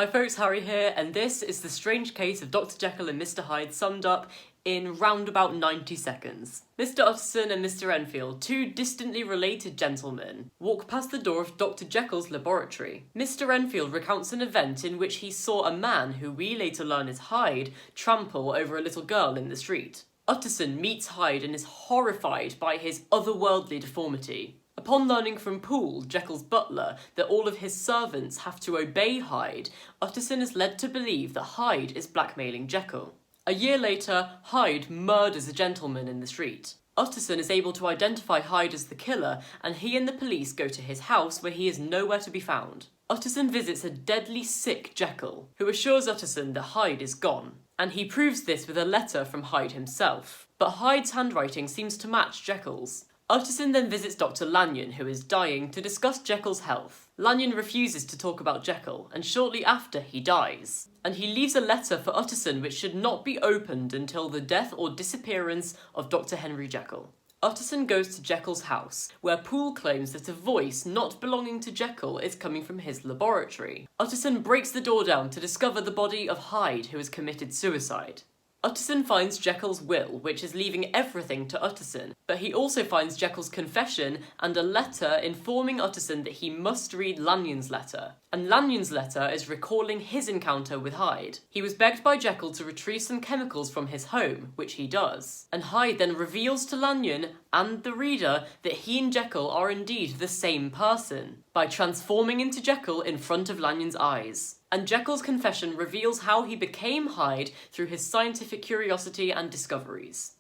Hi folks, Harry here, and this is the strange case of Dr. Jekyll and Mr. Hyde summed up in round about 90 seconds. Mr. Utterson and Mr. Enfield, two distantly related gentlemen, walk past the door of Dr. Jekyll's laboratory. Mr. Enfield recounts an event in which he saw a man, who we later learn is Hyde, trample over a little girl in the street. Utterson meets Hyde and is horrified by his otherworldly deformity. Upon learning from Poole, Jekyll's butler, that all of his servants have to obey Hyde, Utterson is led to believe that Hyde is blackmailing Jekyll. A year later, Hyde murders a gentleman in the street. Utterson is able to identify Hyde as the killer, and he and the police go to his house where he is nowhere to be found. Utterson visits a deadly sick Jekyll, who assures Utterson that Hyde is gone, and he proves this with a letter from Hyde himself. But Hyde's handwriting seems to match Jekyll's. Utterson then visits Dr. Lanyon, who is dying, to discuss Jekyll's health. Lanyon refuses to talk about Jekyll, and shortly after he dies. And he leaves a letter for Utterson which should not be opened until the death or disappearance of Dr. Henry Jekyll. Utterson goes to Jekyll's house, where Poole claims that a voice not belonging to Jekyll is coming from his laboratory. Utterson breaks the door down to discover the body of Hyde, who has committed suicide. Utterson finds Jekyll's will, which is leaving everything to Utterson, but he also finds Jekyll's confession and a letter informing Utterson that he must read Lanyon's letter. And Lanyon's letter is recalling his encounter with Hyde. He was begged by Jekyll to retrieve some chemicals from his home, which he does. And Hyde then reveals to Lanyon and the reader that he and Jekyll are indeed the same person, by transforming into Jekyll in front of Lanyon's eyes. And Jekyll's confession reveals how he became Hyde through his scientific curiosity and discoveries.